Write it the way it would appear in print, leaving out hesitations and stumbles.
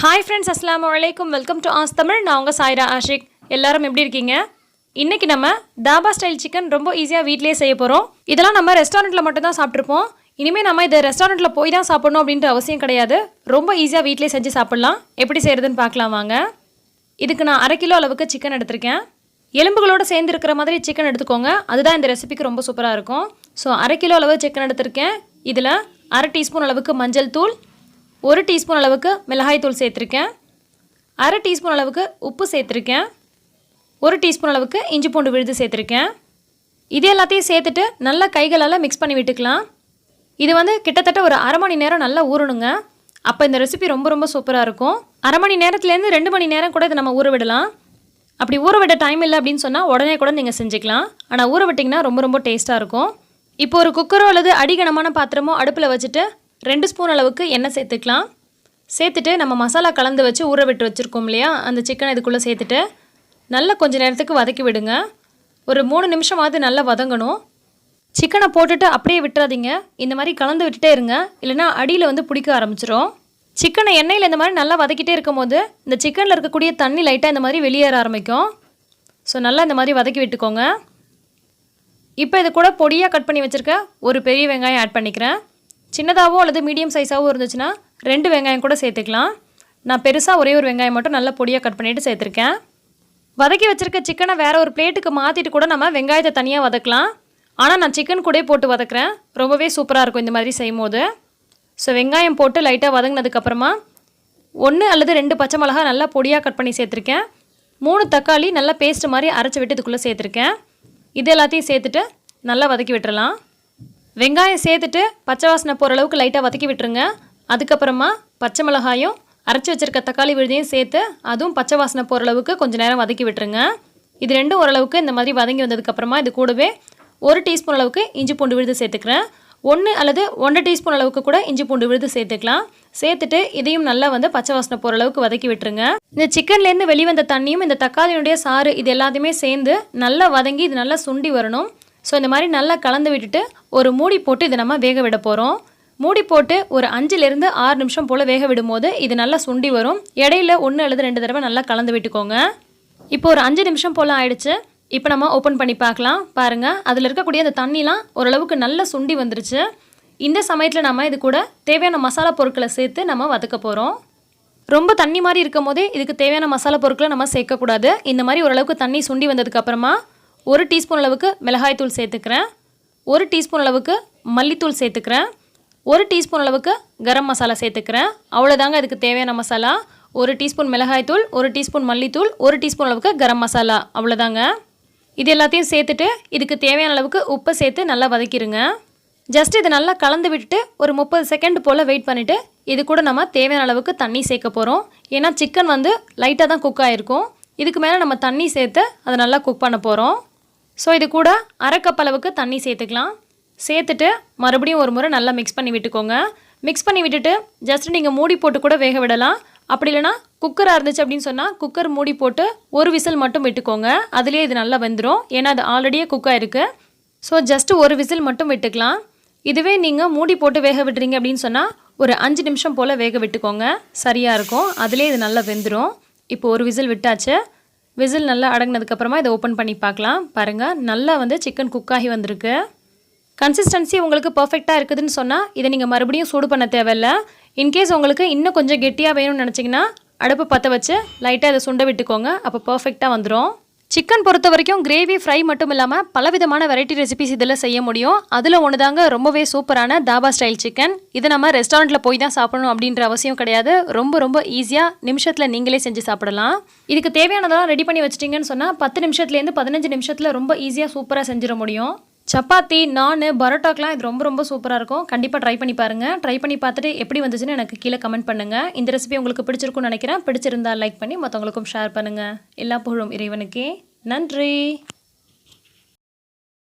Hi friends, அஸ்ஸலாமு அலைக்கும். Welcome to ஆஸ்தமிழ். நான் உங்கள் சாய்ரா ஆஷிக். எல்லாரும் எப்படி இருக்கீங்க? இன்றைக்கி நம்ம தாபா ஸ்டைல் சிக்கன் ரொம்ப ஈஸியாக வீட்டிலே செய்ய போகிறோம். இதெல்லாம் நம்ம ரெஸ்டாரண்ட்டில் மட்டும்தான் சாப்பிட்ருப்போம். இனிமேல் நம்ம இதை ரெஸ்டாரண்ட்டில் போய் தான் சாப்பிடணும் அப்படின்ற அவசியம் கிடையாது. ரொம்ப ஈஸியாக வீட்டிலே செஞ்சு சாப்பிட்லாம். எப்படி செய்கிறதுன்னு பார்க்கலாம் வாங்க. இதுக்கு நான் 1/2 கிலோ அளவுக்கு சிக்கன் எடுத்திருக்கேன். எலும்புகளோடு சேர்ந்து இருக்கிற மாதிரி சிக்கன் எடுத்துக்கோங்க. அதுதான் இந்த ரெசிபிக்கு ரொம்ப சூப்பராக இருக்கும். ஸோ 1/2 கிலோ அளவு சிக்கன் எடுத்திருக்கேன். இதில் 1/2 டீஸ்பூன் அளவுக்கு மஞ்சள் தூள், 1 டீஸ்பூன் அளவுக்கு மிளகாய் தூள் சேர்த்துருக்கேன், 1/2 டீஸ்பூன் அளவுக்கு உப்பு சேர்த்துருக்கேன், 1 டீஸ்பூன் அளவுக்கு இஞ்சி பூண்டு விழுது சேர்த்துருக்கேன். இது எல்லாத்தையும் சேர்த்துட்டு நல்லா கைகளால் மிக்ஸ் பண்ணி விட்டுக்கலாம். இது கிட்டத்தட்ட ஒரு 1/2 மணி நேரம் நல்லா ஊறணுங்க. அப்போ இந்த ரெசிபி ரொம்ப சூப்பராக இருக்கும். 1/2 மணி நேரத்துலேருந்து 2 மணி நேரம் கூட இதை நம்ம ஊற விடலாம். அப்படி ஊற விட டைம் இல்லை அப்படின்னு சொன்னால் உடனே கூட நீங்கள் செஞ்சுக்கலாம். ஆனால் ஊற விட்டிங்கன்னா ரொம்ப டேஸ்ட்டாக இருக்கும். இப்போ ஒரு குக்கரோ அல்லது அடிகனமான பாத்திரமோ அடுப்பில் வச்சுட்டு 2 ஸ்பூன் அளவுக்கு எண்ணெய் சேர்த்துக்கலாம். சேர்த்துட்டு நம்ம மசாலா கலந்து வச்சு ஊற விட்டு வச்சுருக்கோம் இல்லையா, அந்த சிக்கனை இதுக்குள்ளே சேர்த்துட்டு நல்லா கொஞ்சம் நேரத்துக்கு வதக்கி விடுங்க. ஒரு 3 நிமிஷமாவது நல்லா வதங்கணும். சிக்கனை போட்டுட்டு அப்படியே விட்டுறாதீங்க. இந்த மாதிரி கலந்து விட்டுட்டே இருங்க, இல்லைனா அடியில் பிடிக்க ஆரம்பிச்சிடும். சிக்கனை எண்ணெயில் இந்த மாதிரி நல்லா வதக்கிட்டே இருக்கும் போது இந்த சிக்கனில் இருக்கக்கூடிய தண்ணி லைட்டாக இந்த மாதிரி வெளியேற ஆரம்பிக்கும். ஸோ நல்லா இந்த மாதிரி வதக்கி விட்டுக்கோங்க. இப்போ இது கூட பொடியாக கட் பண்ணி வச்சுருக்க ஒரு பெரிய வெங்காயம் ஆட் பண்ணிக்கிறேன். சின்னதாகவோ அல்லது மீடியம் சைஸாகவோ இருந்துச்சுன்னா 2 வெங்காயம் கூட சேர்த்துக்கலாம். நான் பெருசாக ஒரே ஒரு வெங்காயம் மட்டும் நல்லா பொடியாக கட் பண்ணிவிட்டு சேர்த்துருக்கேன். வதக்கி வச்சுருக்க சிக்கனை வேறு ஒரு பிளேட்டுக்கு மாற்றிட்டு கூட நம்ம வெங்காயத்தை தனியாக வதக்கலாம். ஆனால் நான் சிக்கன் கூட போட்டு வதக்குறேன். ரொம்பவே சூப்பராக இருக்கும் இந்த மாதிரி செய்யும் போது. ஸோ வெங்காயம் போட்டு லைட்டாக வதங்கினதுக்கப்புறமா 1 அல்லது 2 பச்சை மிளகா நல்லா பொடியாக கட் பண்ணி சேர்த்துருக்கேன். 3 தக்காளி நல்லா பேஸ்ட் மாதிரி அரைச்சி விட்டு இதுக்குள்ளே சேர்த்துருக்கேன். இது எல்லாத்தையும் சேர்த்துட்டு நல்லா வதக்கி விட்டுறலாம். வெங்காயம் சேர்த்துட்டு பச்சை வாசனை போகிற அளவுக்கு லைட்டாக வதக்கி விட்டுருங்க. அதுக்கப்புறமா பச்சை மிளகாயும் அரைச்சி வச்சுருக்க தக்காளி விழுதையும் சேர்த்து அதுவும் பச்சை வாசனை போகிற அளவுக்கு கொஞ்சம் நேரம் வதக்கி விட்டுருங்க. இது ரெண்டும் ஓரளவுக்கு இந்த மாதிரி வதங்கி வந்ததுக்கப்புறமா இது கூடவே 1 டீஸ்பூன் அளவுக்கு இஞ்சி பூண்டு விழுது சேர்த்துக்கிறேன். 1 அல்லது 1 டீஸ்பூன் அளவுக்கு கூட இஞ்சி பூண்டு விழுது சேர்த்துக்கலாம். சேர்த்துட்டு இதையும் நல்லா பச்சை வாசனை போகிற அளவுக்கு வதக்கி விட்டுருங்க. இந்த சிக்கன்லேருந்து வெளிவந்த தண்ணியும் இந்த தக்காளியினுடைய சாறு இது எல்லாத்தையுமே சேர்ந்து நல்லா வதங்கி இது நல்லா சுண்டி வரணும். ஸோ இந்த மாதிரி நல்லா கலந்து விட்டுட்டு ஒரு மூடி போட்டு இதை நம்ம வேக விட போகிறோம். மூடி போட்டு ஒரு 5லேருந்து 6 நிமிஷம் போல் வேக விடும்போது இது நல்லா சுண்டி வரும். இடையில 1 அல்லது 2 தடவை நல்லா கலந்து விட்டுக்கோங்க. இப்போ ஒரு 5 நிமிஷம் போல் ஆயிடுச்சு. இப்போ நம்ம ஓப்பன் பண்ணி பார்க்கலாம். பாருங்கள், அதில் இருக்கக்கூடிய அந்த தண்ணிலாம் ஓரளவுக்கு நல்லா சுண்டி வந்துருச்சு. இந்த சமயத்தில் நம்ம இது கூட தேவையான மசாலா பொருட்களை சேர்த்து நம்ம வதக்க போகிறோம். ரொம்ப தண்ணி மாதிரி இருக்கும் போதே இதுக்கு தேவையான மசாலா பொருட்களை நம்ம சேர்க்கக்கூடாது. இந்த மாதிரி ஓரளவுக்கு தண்ணி சுண்டி வந்ததுக்கப்புறமா 1 டீஸ்பூன் அளவுக்கு மிளகாய் தூள் சேர்த்துக்கிறேன், 1 டீஸ்பூன் அளவுக்கு மல்லித்தூள் சேர்த்துக்கிறேன், 1 டீஸ்பூன் அளவுக்கு கரம் மசாலா சேர்த்துக்கிறேன். அவ்வளோதாங்க இதுக்கு தேவையான மசாலா. 1 டீஸ்பூன் மிளகாய் தூள், 1 டீஸ்பூன் மல்லித்தூள், 1 டீஸ்பூன் அளவுக்கு கரம் மசாலா, அவ்வளோதாங்க. இது எல்லாத்தையும் சேர்த்துட்டு இதுக்கு தேவையான அளவுக்கு உப்பை சேர்த்து நல்லா வதக்கிடுங்க. ஜஸ்ட் இதை நல்லா கலந்து விட்டுட்டு ஒரு 30 செகண்ட் போல் வெயிட் பண்ணிவிட்டு இது கூட நம்ம தேவையான அளவுக்கு தண்ணி சேர்க்க போகிறோம். ஏன்னா சிக்கன் லைட்டாக தான் குக் ஆகிருக்கும். இதுக்கு மேலே நம்ம தண்ணி சேர்த்து அதை நல்லா குக் பண்ண போகிறோம். ஸோ இது கூட 1/2 கப் அளவுக்கு தண்ணி சேர்த்துக்கலாம். சேர்த்துட்டு மறுபடியும் ஒரு முறை நல்லா மிக்ஸ் பண்ணி விட்டுக்கோங்க. மிக்ஸ் பண்ணி விட்டுட்டு ஜஸ்ட் நீங்கள் மூடி போட்டு கூட வேக விடலாம். அப்படி இல்லைனா குக்கராக இருந்துச்சு அப்படின்னு சொன்னால் குக்கர் மூடி போட்டு ஒரு விசில் மட்டும் விட்டுக்கோங்க. அதுலேயே இது நல்லா வெந்துடும். ஏன்னா அது ஆல்ரெடியே குக் ஆகிருக்கு. ஸோ ஜஸ்ட்டு ஒரு விசில் மட்டும் விட்டுக்கலாம். இதுவே நீங்கள் மூடி போட்டு வேக விட்டுறீங்க அப்படின்னு சொன்னால் ஒரு 5 நிமிஷம் போல் வேக விட்டுக்கோங்க, சரியாக இருக்கும். அதுலேயே இது நல்லா வெந்துடும். இப்போ ஒரு விசில் விட்டாச்சு. விசில் நல்லா அடங்கினதுக்கப்புறமா இதை ஓப்பன் பண்ணி பார்க்கலாம். பாருங்கள், நல்லா சிக்கன் குக் ஆகி வந்திருக்கு. கன்சிஸ்டன்சி உங்களுக்கு பர்ஃபெக்டாக இருக்குதுன்னு சொன்னால் இதை நீங்கள் மறுபடியும் சூடு பண்ண தேவையில்லை. இன்கேஸ் உங்களுக்கு இன்னும் கொஞ்சம் கெட்டியாக வேணும்னு நினச்சிங்கன்னா அடுப்பு பற்ற வச்சு லைட்டாக இதை சுண்ட விட்டுக்கோங்க. அப்போ பர்ஃபெக்டாக வந்துடும். சிக்கன் பொறுத்த வரைக்கும் கிரேவி ஃப்ரை மட்டும் இல்லாமல் பலவிதமான வெரைட்டி ரெசிபிஸ் இதில் செய்ய முடியும். அதில் ஒன்று தாங்க ரொம்பவே சூப்பரான தாபா ஸ்டைல் சிக்கன். இது நம்ம ரெஸ்டாரண்ட்டில் போய் தான் சாப்பிடணும் அப்படின்ற அவசியம் கிடையாது. ரொம்ப ஈஸியாக நிமிஷத்தில் நீங்களே செஞ்சு சாப்பிடலாம். இதுக்கு தேவையானதெல்லாம் ரெடி பண்ணி வச்சிட்டிங்கன்னு சொன்னால் 10 நிமிஷத்துலேருந்து 15 நிமிஷத்தில் ரொம்ப ஈஸியாக சூப்பராக செஞ்சிட முடியும். சப்பாத்தி, நான், பரோட்டாக்கெலாம் இது ரொம்ப சூப்பராக இருக்கும். கண்டிப்பாக ட்ரை பண்ணி பாருங்கள். ட்ரை பண்ணி பார்த்துட்டு எப்படி வந்துச்சுன்னு எனக்கு கீழே கமெண்ட் பண்ணுங்கள். இந்த ரெசிபி உங்களுக்கு பிடிச்சிருக்குன்னு நினைக்கிறேன். பிடிச்சிருந்தால் லைக் பண்ணி மற்றவங்களுக்கும் ஷேர் பண்ணுங்கள். எல்லா புகழும் இறைவனுக்கே. நன்றி.